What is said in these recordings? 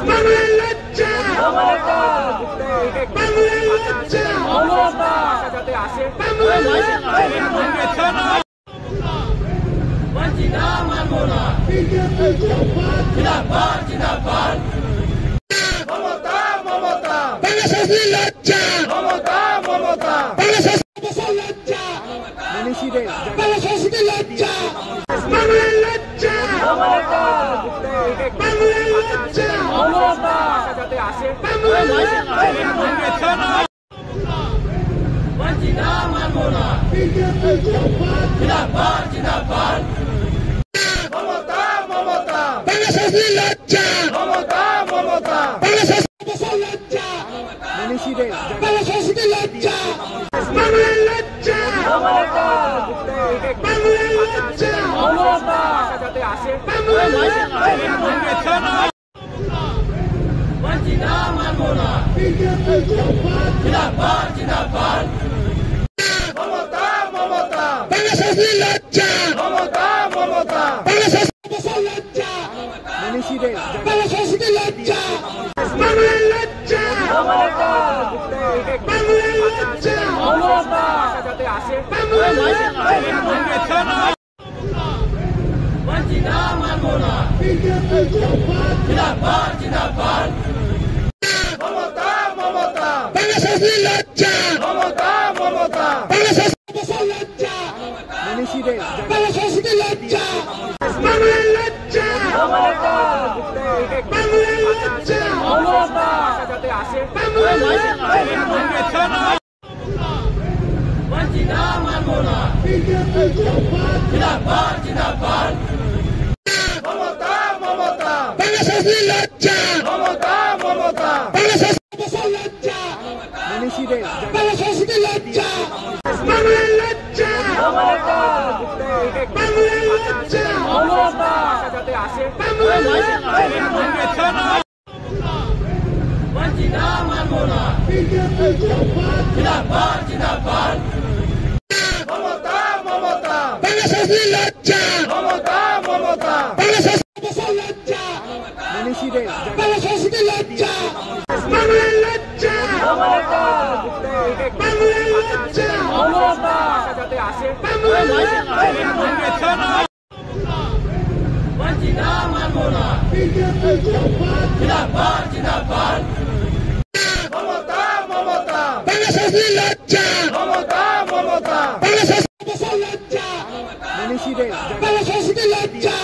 বাংলার লজ্জা মমতা, বাংলার লজ্জা মমতা, যাতে আসে বাংলার লজ্জা মানছি না মানবো না বিজেপি জিন্দাবাদ জিন্দাবাদ মমতা মমতা বাংলাদেশের লজ্জা মমতা মমতা বাংলাদেশের লজ্জা বাংলাদেশের লজ্জা বাংলার লজ্জা মমতা, বাংলার লজ্জা মমতা, যাতে আসে বাংলার লজ্জা মানছি না মানবো না বিজেপি জিন্দাবাদ জিন্দাবাদ মমতা মমতা বাংলাদেশের লজ্জা মমতা মমতা বাংলাদেশের লজ্জা বাংলাদেশের লজ্জা বাংলার লজ্জা মমতা, বাংলার লজ্জা মমতা, যাতে আসে বাংলার লজ্জা মানছি না মানবো না বিজেপি জিন্দাবাদ জিন্দাবাদ মমতা মমতা বাংলাদেশের লজ্জা মমতা মমতা বাংলাদেশের লজ্জা বাংলাদেশের লজ্জা বাংলার লজ্জা মমতা, বাংলার লজ্জা মমতা, যাতে আসে বাংলার লজ্জা মানছি না মানবো না বিজেপি জিন্দাবাদ জিন্দাবাদ মমতা মমতা বাংলাদেশের লজ্জা মমতা মমতা বাংলাদেশের লজ্জা বাংলাদেশের লজ্জা বাংলার লজ্জা মমতা, বাংলার লজ্জা মমতা, যাতে আসে বাংলার লজ্জা মানছি না মানবো না বিজেপি জিন্দাবাদ জিন্দাবাদ মমতা মমতা বাংলাদেশের লজ্জা মমতা মমতা বাংলাদেশের লজ্জা বাংলাদেশের লজ্জা বাংলার লজ্জা মমতা, বাংলার লজ্জা মমতা, যাতে আসে বাংলার লজ্জা মানছি না মানবো না বিজেপি জিন্দাবাদ জিন্দাবাদ মমতা মমতা বাংলাদেশের লজ্জা মমতা মমতা বাংলাদেশের লজ্জা বাংলাদেশের লজ্জা বাংলার লজ্জা মমতা, বাংলার লজ্জা মমতা, যাতে আসে বাংলার লজ্জা মানছি না মানবো না বিজেপি জিন্দাবাদ জিন্দাবাদ মমতা মমতা বাংলাদেশের লজ্জা মমতা মমতা বাংলাদেশের লজ্জা বাংলাদেশের লজ্জা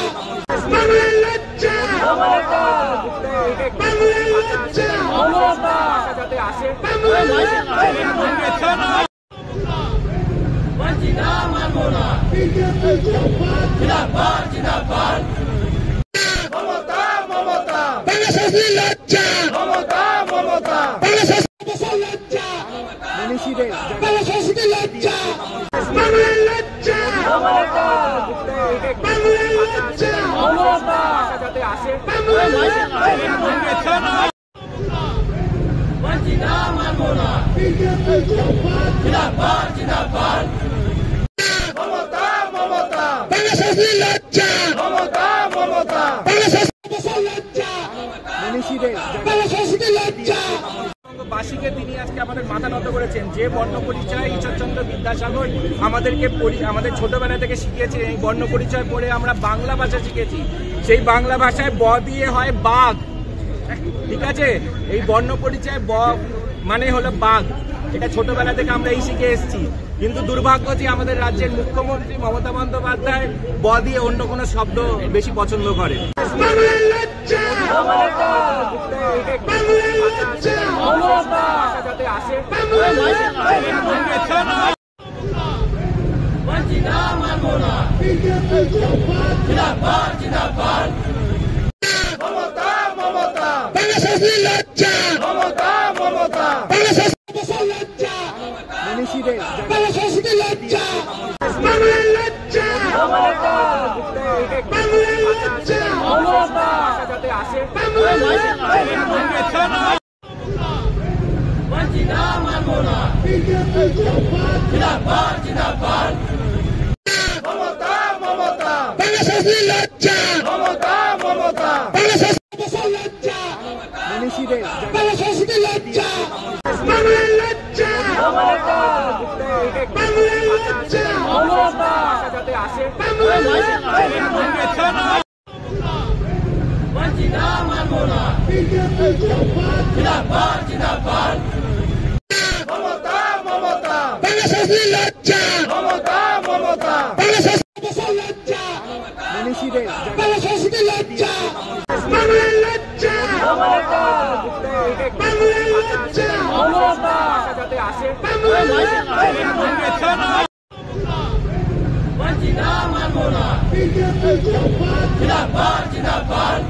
বাংলার লজ্জা মমতা, বাংলার লজ্জা মমতা, যাতে আসে বাংলার লজ্জা মানছি না মানবো না বিজেপি জিন্দাবাদ জিন্দাবাদ মমতা মমতা বাংলাদেশের লজ্জা মমতা মমতা বাংলাদেশের লজ্জা বাংলাদেশের লজ্জা বাংলার লজ্জা মমতা, বাংলার লজ্জা মমতা, যাতে আসে বাংলার লজ্জা মানছি না মানবো না বিজেপি জিন্দাবাদ জিন্দাবাদ মমতা মমতা বাংলাদেশের লজ্জা মমতা মমতা বাংলাদেশের লজ্জা বাংলাদেশের লজ্জা বাসীকে তিনি আজকে আমাদের মাথা নত করেছেন। যে বর্ণ পরিচয় ঈশ্বরচন্দ্র বিদ্যাসাগর আমাদের ছোটবেলা থেকে শিখেছে, এই বর্ণ পরিচয় পড়ে আমরা বাংলা ভাষা শিখেছি। সেই বাংলা ভাষায় ব দিয়ে হয় বাঘ, ঠিক আছে? এই বর্ণ পরিচয় ব মানে হলো বাঘ, এটা ছোটবেলা থেকে আমরা এই শিখে এসেছি। কিন্তু দুর্ভাগ্য যে আমাদের রাজ্যের মুখ্যমন্ত্রী মমতা বন্দ্যোপাধ্যায় ব দিয়ে অন্য কোনো শব্দ বেশি পছন্দ করে। বাংলার লজ্জা মমতা, বাংলার লজ্জা মমতা, যাতে আসে বাংলার লজ্জা মানছি না মানবো না বিজেপি জিন্দাবাদ জিন্দাবাদ মমতা মমতা বাংলাদেশের লজ্জা মমতা মমতা বাংলাদেশের লজ্জা বাংলাদেশের লজ্জা বাংলার লজ্জা মমতা, বাংলার লজ্জা মমতা, যাতে আসে বাংলার লজ্জা মানছি না মানবো না বিজেপি জিন্দাবাদ জিন্দাবাদ মমতা মমতা বাংলাদেশের লজ্জা মমতা মমতা বাংলাদেশের লজ্জা মনীষীদের বাংলা সংস্কৃতি লজ্জা, বাংলার লজ্জা, বাংলার লজ্জা, যাতে আসে বাংলার লজ্জা। বিজেপি জিন্দাবাদ, জিন্দাবাদ। মমতা, মমতা, বাংলা সংস্কৃতি লজ্জা, মমতা, মমতা, বাংলা সংস্কৃতি লজ্জা, মনীষীদের বাংলা সংস্কৃতি লজ্জা, বাংলার লজ্জা, বাংলার লজ্জা, যাতে আসে বাংলার লজ্জা। বিজেপি জিন্দাবাদ, জিন্দাবাদ।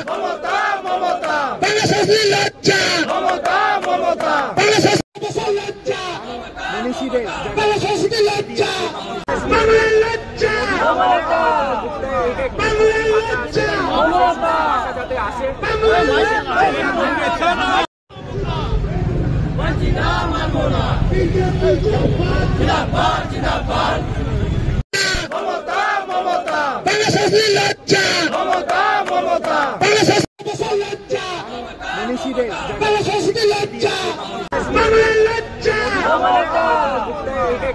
মমতা, মমতা, বাংলা সংস্কৃতি লজ্জা, মমতা, মমতা, বাংলা সংস্কৃতি লজ্জা, মনীষীদের বাংলা সংস্কৃতি লজ্জা, বাংলার লজ্জা, বাংলার লজ্জা, যাতে আসে বাংলার লজ্জা। বিজেপি জিন্দাবাদ, জিন্দাবাদ। মমতা, মমতা, বাংলা সংস্কৃতি লজ্জা, মমতা, মমতা, বাংলা সংস্কৃতি লজ্জা, মনীষীদের বাংলা সংস্কৃতি লজ্জা, বাংলার লজ্জা,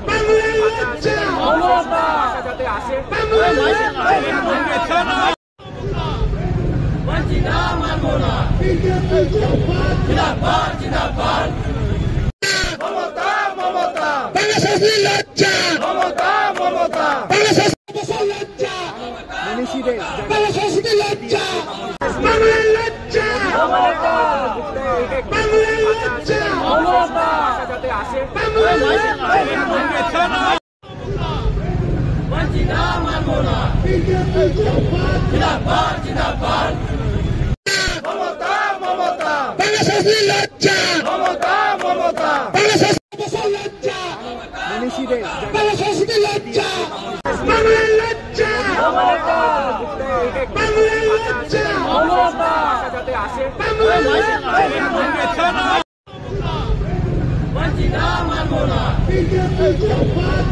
বাংলার লজ্জা, যাতে আসে বাংলার লজ্জা। বিজেপি জিন্দাবাদ, জিন্দাবাদ। মমতা, মমতা, বাংলা সংস্কৃতি লজ্জা, মমতা, মমতা, বাংলা সংস্কৃতি লজ্জা, মনীষীদের বাংলা সংস্কৃতি লজ্জা, বাংলার লজ্জা, বাংলার লজ্জা, যাতে আসে বাংলার লজ্জা। বিজেপি জিন্দাবাদ, জিন্দাবাদ। মমতা, মমতা, বাংলা সংস্কৃতি লজ্জা, মমতা, মমতা, বাংলা সংস্কৃতি লজ্জা, মনীষীদের বাংলা সংস্কৃতি লজ্জা, বাংলার লজ্জা, বাংলার লজ্জা, যাতে আসে বাংলার লজ্জা। বিজেপি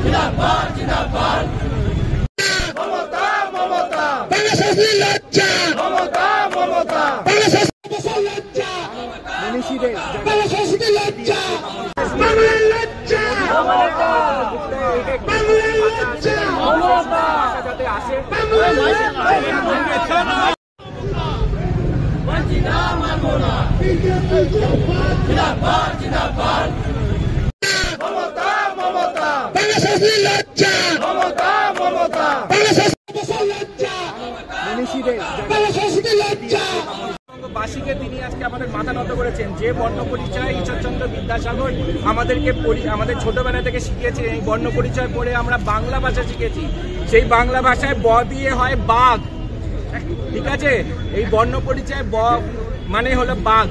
জিন্দাবাদ, জিন্দাবাদ। মমতা, মমতা, বাংলা সংস্কৃতি লজ্জা, মমতা, মমতা, বাংলা সংস্কৃতি লজ্জা, মনীষীদের বাংলা সংস্কৃতি লজ্জা, বাংলার লজ্জা, বাংলার লজ্জা, যাতে আসে বাংলার লজ্জা। বিজেপি জিন্দাবাদ, জিন্দাবাদ। মমতা, মমতা, বাংলা সংস্কৃতি লজ্জা, মমতা, মমতা, বাংলা সংস্কৃতি লজ্জা, মনীষীদের বাংলা সংস্কৃতি লজ্জা। বাসীকে তিনি আজকে আমাদের মাথা নত করেছেন। যে বর্ণ পরিচয় ঈশ্বরচন্দ্র বিদ্যাসাগর আমাদের ছোটবেলা থেকে শিখিয়েছে, এই বর্ণ পরিচয় পড়ে আমরা বাংলা ভাষা শিখেছি। সেই বাংলা ভাষায় ব দিয়ে হয় বাঘ, ঠিক আছে? এই বর্ণ পরিচয় ব মানে হলো বাঘ,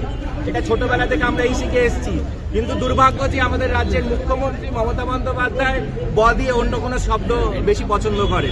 এটা ছোটবেলা থেকে আমরা এই শিখে এসেছি। কিন্তু দুর্ভাগ্য যে আমাদের রাজ্যের মুখ্যমন্ত্রী মমতা বন্দ্যোপাধ্যায় ব দিয়ে অন্য কোনো শব্দ বেশি পছন্দ করে।